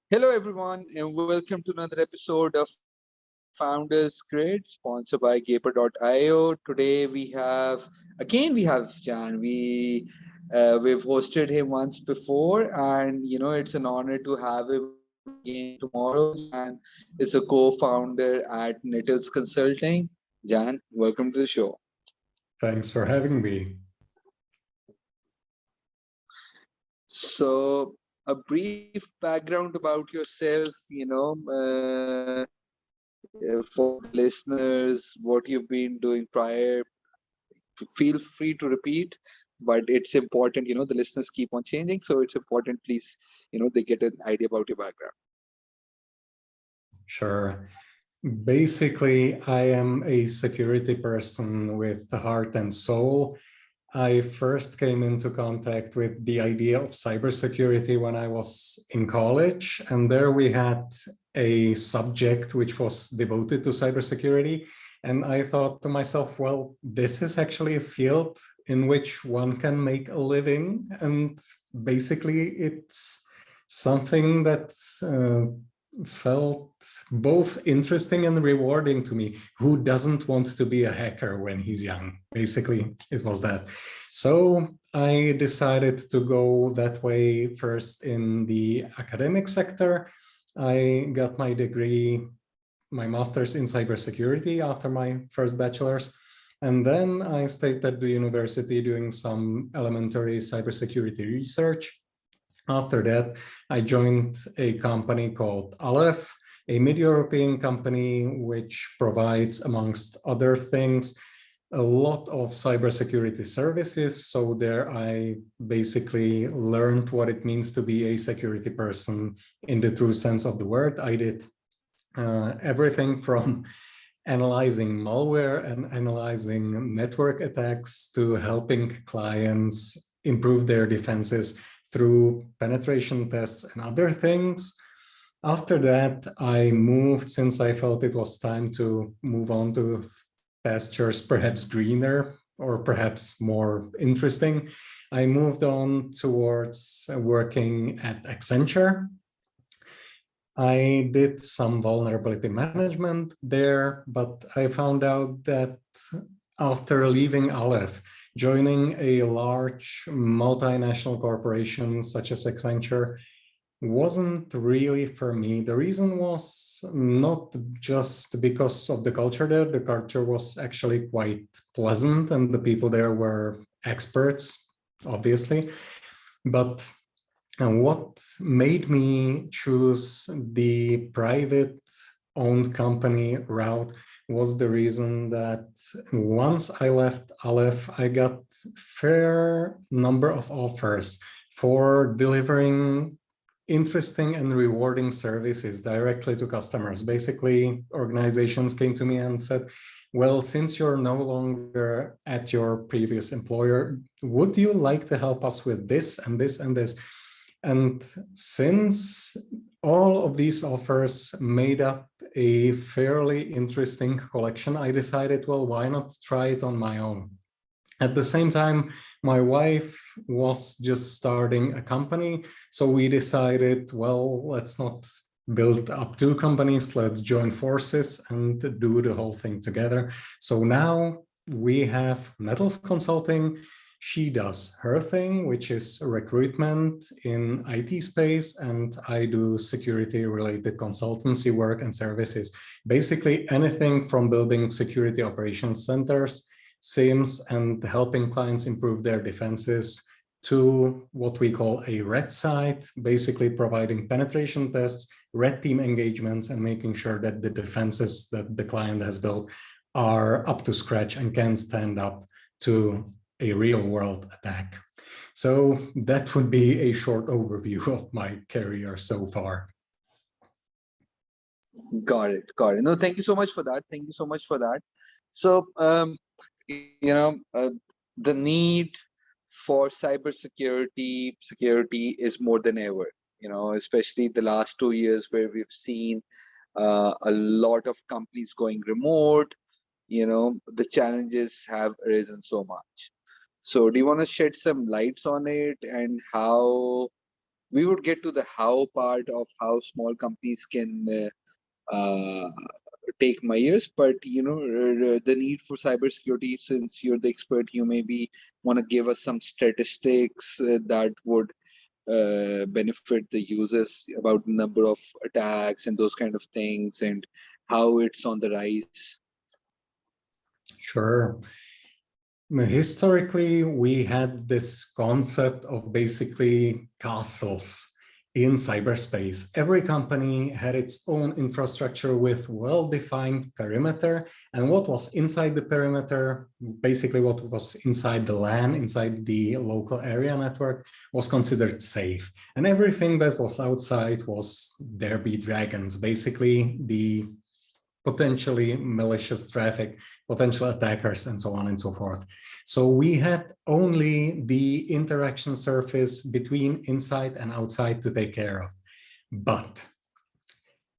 Hello, everyone, and welcome to another episode of Founders Grid, sponsored by Gaper.io. Today we have Jan. We've hosted him once before, and it's an honor to have him again tomorrow. Jan is a co-founder at Nettles Consulting. Jan, welcome to the show. Thanks for having me. So, a brief background about yourself, for the listeners, what you've been doing prior. Feel free to repeat, but it's important, the listeners keep on changing. So it's important, please, they get an idea about your background. Sure. Basically, I am a security person with the heart and soul. I first came into contact with the idea of cybersecurity when I was in college, and there we had a subject which was devoted to cybersecurity. And I thought to myself, well, this is actually a field in which one can make a living. And basically, it's something that felt both interesting and rewarding to me. Who doesn't want to be a hacker when he's young? Basically, it was that. So I decided to go that way first in the academic sector. I got my degree, my master's in cybersecurity after my first bachelor's. And then I stayed at the university doing some elementary cybersecurity research. After that, I joined a company called Aleph, a mid-European company which provides, amongst other things, a lot of cybersecurity services. So there I basically learned what it means to be a security person in the true sense of the word. I did everything from analyzing malware and analyzing network attacks to helping clients improve their defenses through penetration tests and other things. After that, I moved, since I felt it was time to move on to pastures perhaps greener or perhaps more interesting. I moved on towards working at Accenture. I did some vulnerability management there, but I found out that after leaving Aleph, joining a large multinational corporation such as Accenture wasn't really for me. The reason was not just because of the culture there. The culture was actually quite pleasant and the people there were experts, obviously. But what made me choose the private owned company route was the reason that once I left Aleph, I got fair number of offers for delivering interesting and rewarding services directly to customers. Basically, organizations came to me and said, well, since you're no longer at your previous employer, would you like to help us with this and this and this? And since all of these offers made up a fairly interesting collection, I decided, well, why not try it on my own? At the same time, my wife was just starting a company. So we decided, well, let's not build up two companies, let's join forces and do the whole thing together. So now we have Metals Consulting. She does her thing, which is recruitment in IT space, and I do security-related consultancy work and services. Basically anything from building security operations centers, SIEMs, and helping clients improve their defenses, to what we call a red site, basically providing penetration tests, red team engagements, and making sure that the defenses that the client has built are up to scratch and can stand up to a real world attack. So that would be a short overview of my career so far. Got it. Got it. No, thank you so much for that. Thank you so much for that. So, the need for security is more than ever, especially the last 2 years where we've seen a lot of companies going remote. The challenges have arisen so much. So do you want to shed some lights on it and how We would get to the how part of how small companies can take measures, but the need for cybersecurity. Since you're the expert, you maybe want to give us some statistics that would benefit the users about the number of attacks and those kind of things, and how it's on the rise. Sure. Historically, we had this concept of basically castles in cyberspace. Every company had its own infrastructure with well-defined perimeter, and what was inside the perimeter, basically what was inside the LAN, inside the local area network, was considered safe. And everything that was outside was there be dragons, basically the potentially malicious traffic, potential attackers, and so on and so forth. So we had only the interaction surface between inside and outside to take care of. But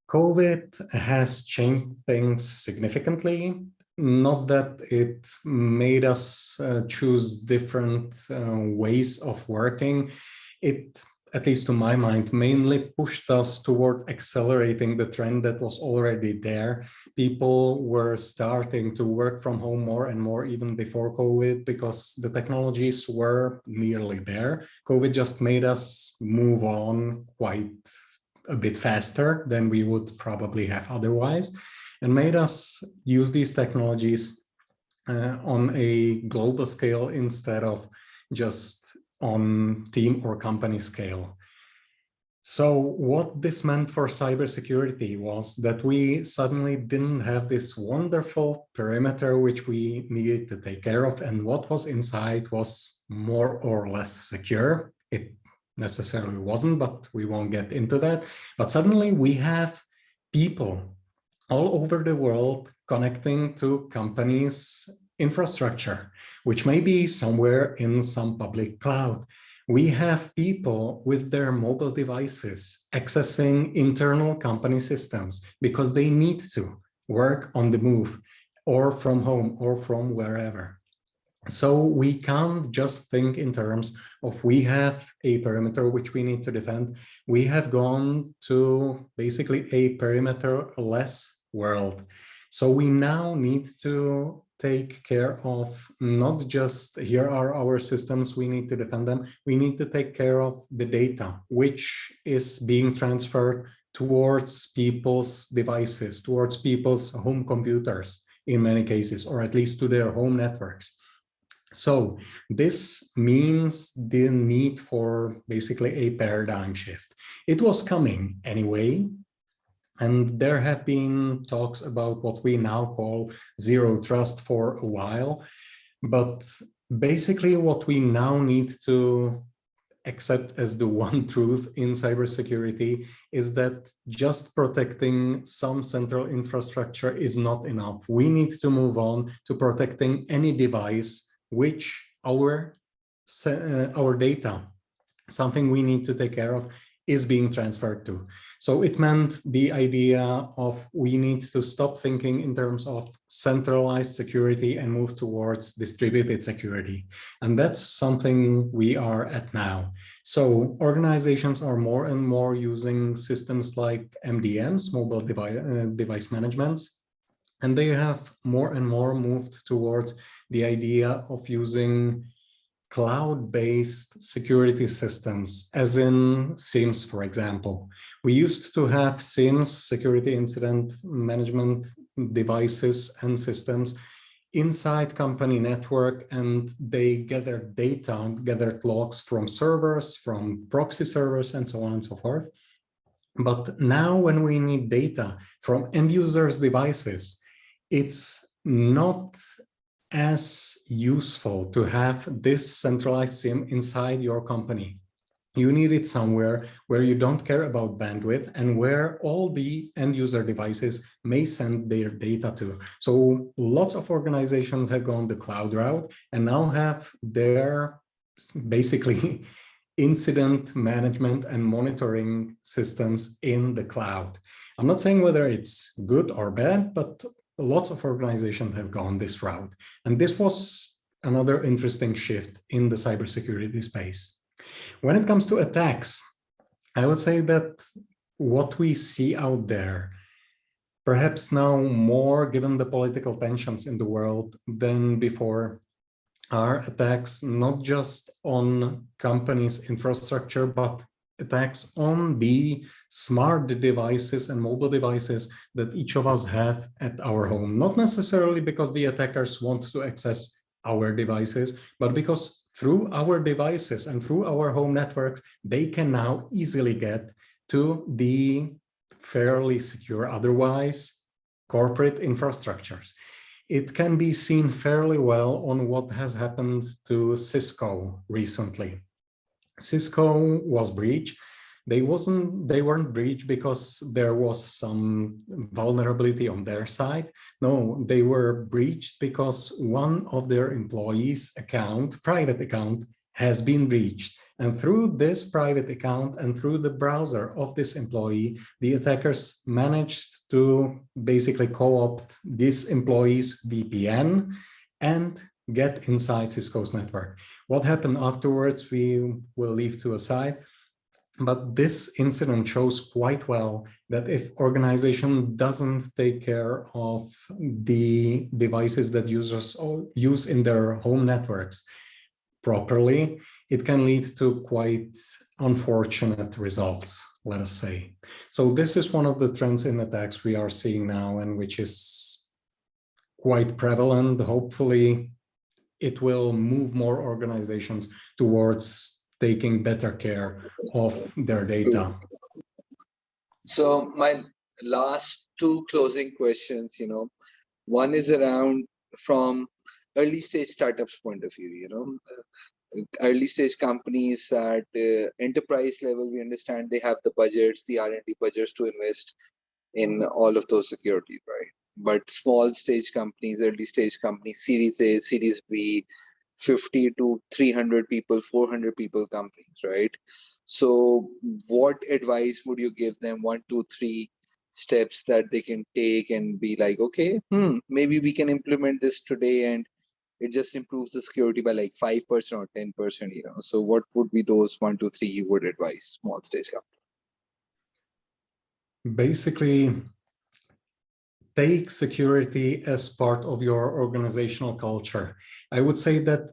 COVID has changed things significantly. Not that it made us choose different ways of working. It, at least to my mind, mainly pushed us toward accelerating the trend that was already there. People were starting to work from home more and more even before COVID because the technologies were nearly there. COVID just made us move on quite a bit faster than we would probably have otherwise, and made us use these technologies on a global scale instead of just on team or company scale. So what this meant for cybersecurity was that we suddenly didn't have this wonderful perimeter which we needed to take care of, and what was inside was more or less secure. It necessarily wasn't, but we won't get into that. But suddenly we have people all over the world connecting to companies' infrastructure, which may be somewhere in some public cloud. We have people with their mobile devices accessing internal company systems because they need to work on the move or from home or from wherever. So we can't just think in terms of we have a perimeter which we need to defend. We have gone to basically a perimeter-less world. So we now need to take care of not just here are our systems, we need to defend them. We need to take care of the data, which is being transferred towards people's devices, towards people's home computers in many cases, or at least to their home networks. So this means the need for basically a paradigm shift. It was coming anyway, and there have been talks about what we now call zero trust for a while. But basically what we now need to accept as the one truth in cybersecurity is that just protecting some central infrastructure is not enough. We need to move on to protecting any device which our data, something we need to take care of, is being transferred to. So it meant the idea of we need to stop thinking in terms of centralized security and move towards distributed security. And that's something we are at now. So organizations are more and more using systems like MDMs, mobile device managements, and they have more and more moved towards the idea of using cloud-based security systems, as in SIEMs, for example. We used to have SIEMs, security incident management devices and systems, inside company network, and they gathered data, gathered logs from servers, from proxy servers, and so on and so forth. But now when we need data from end users' devices, it's not as useful to have this centralized SIEM inside your company. You need it somewhere where you don't care about bandwidth and where all the end user devices may send their data to. So lots of organizations have gone the cloud route and now have their basically incident management and monitoring systems in the cloud. I'm not saying whether it's good or bad, but lots of organizations have gone this route. And this was another interesting shift in the cybersecurity space. When it comes to attacks, I would say that what we see out there, perhaps now more given the political tensions in the world than before, are attacks not just on companies' infrastructure, but attacks on the smart devices and mobile devices that each of us have at our home. Not necessarily because the attackers want to access our devices, but because through our devices and through our home networks, they can now easily get to the fairly secure, otherwise corporate infrastructures. It can be seen fairly well on what has happened to Cisco recently. Cisco was breached. They weren't breached because there was some vulnerability on their side. No, they were breached because one of their employees' account, private account, has been breached. And through this private account and through the browser of this employee, the attackers managed to basically co-opt this employee's VPN and get inside Cisco's network. What happened afterwards, we will leave to aside. But this incident shows quite well that if organization doesn't take care of the devices that users use in their home networks properly, it can lead to quite unfortunate results, let us say. So this is one of the trends in attacks we are seeing now, and which is quite prevalent. Hopefully, it will move more organizations towards taking better care of their data. So my last two closing questions, one is around from early stage startups point of view, early stage companies at enterprise level, we understand they have the budgets, the R&D budgets to invest in all of those securities, right? But small stage companies, early stage companies, Series A, Series B, 50 to 300 people, 400 people companies, right? So what advice would you give them? One, two, three steps that they can take and be like, okay, maybe we can implement this today and it just improves the security by like 5% or 10%, So what would be those one, two, three you would advise small stage companies? Basically, take security as part of your organizational culture. I would say that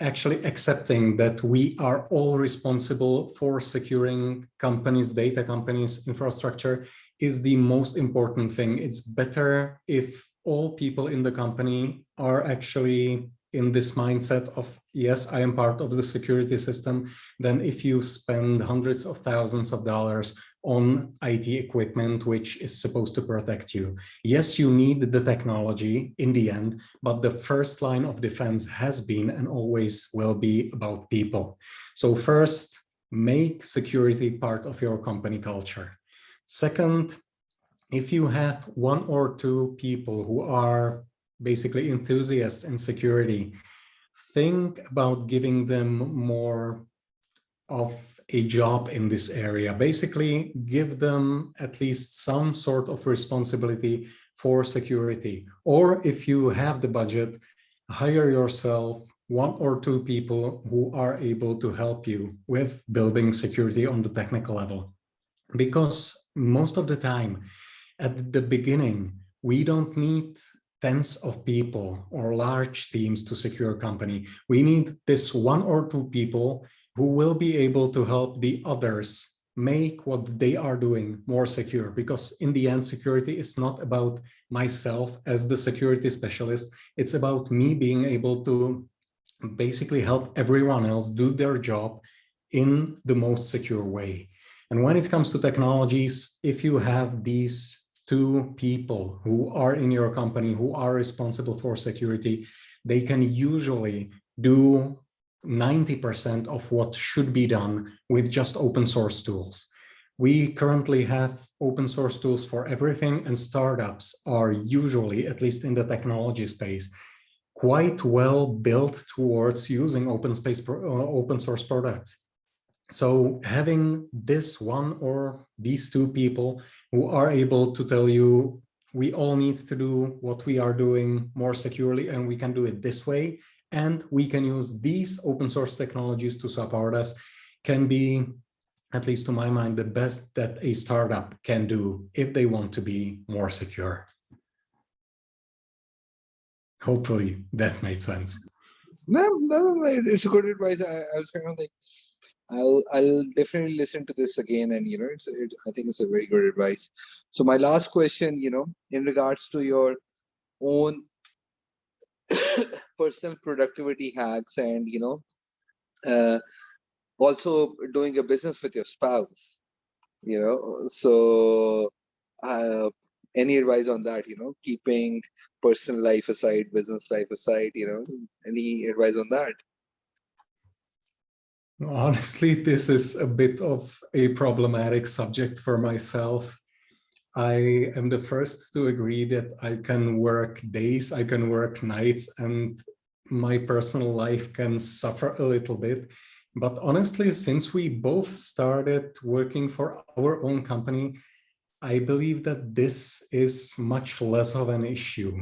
actually accepting that we are all responsible for securing companies' data, companies' infrastructure is the most important thing. It's better if all people in the company are actually in this mindset of, yes, I am part of the security system, than if you spend hundreds of thousands of dollars on IT equipment, which is supposed to protect you. Yes, you need the technology in the end, but the first line of defense has been and always will be about people. So first, make security part of your company culture. Second, if you have one or two people who are basically enthusiasts in security, think about giving them more of a job in this area. Basically, give them at least some sort of responsibility for security. Or if you have the budget, hire yourself one or two people who are able to help you with building security on the technical level. Because most of the time, at the beginning, we don't need tens of people or large teams to secure a company. We need this one or two people who will be able to help the others make what they are doing more secure. Because in the end, security is not about myself as the security specialist. It's about me being able to basically help everyone else do their job in the most secure way. And when it comes to technologies, if you have these two people who are in your company who are responsible for security, they can usually do 90% of what should be done with just open source tools. We currently have open source tools for everything, and startups are usually, at least in the technology space, quite well built towards using open source products. So having this one or these two people who are able to tell you, we all need to do what we are doing more securely, and we can do it this way, and we can use these open source technologies to support us, can be at least to my mind, the best that a startup can do if they want to be more secure. Hopefully that made sense. No, no, no, it's a good advice. I was kind of like, I'll definitely listen to this again, and I think it's a very good advice. So my last question, in regards to your own personal productivity hacks, and uh, also doing a business with your spouse, so uh, any advice on that? Keeping personal life aside, business life aside, any advice on that? Honestly, this is a bit of a problematic subject for myself. I am the first to agree that I can work days, I can work nights, and my personal life can suffer a little bit. But honestly, since we both started working for our own company, I believe that this is much less of an issue.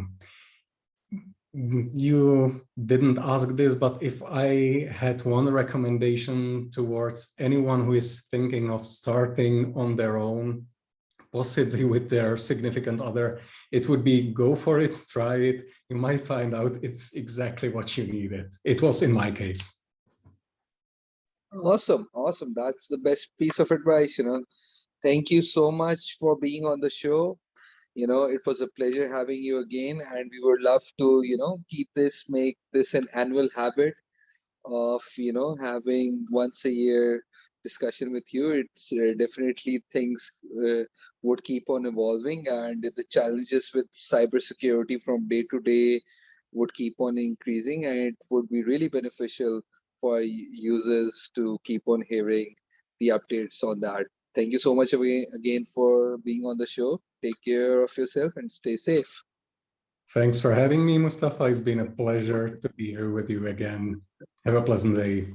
You didn't ask this, but if I had one recommendation towards anyone who is thinking of starting on their own, possibly with their significant other, it would be go for it, try it. You might find out it's exactly what you needed. It was in my case. Awesome, awesome. That's the best piece of advice. Thank you so much for being on the show. It was a pleasure having you again, and we would love to, make this an annual habit of having once a year discussion with you. It's definitely things would keep on evolving, and the challenges with cybersecurity from day to day would keep on increasing, and it would be really beneficial for users to keep on hearing the updates on that. Thank you so much again for being on the show. Take care of yourself and stay safe. Thanks for having me, Mustafa. It's been a pleasure to be here with you again. Have a pleasant day.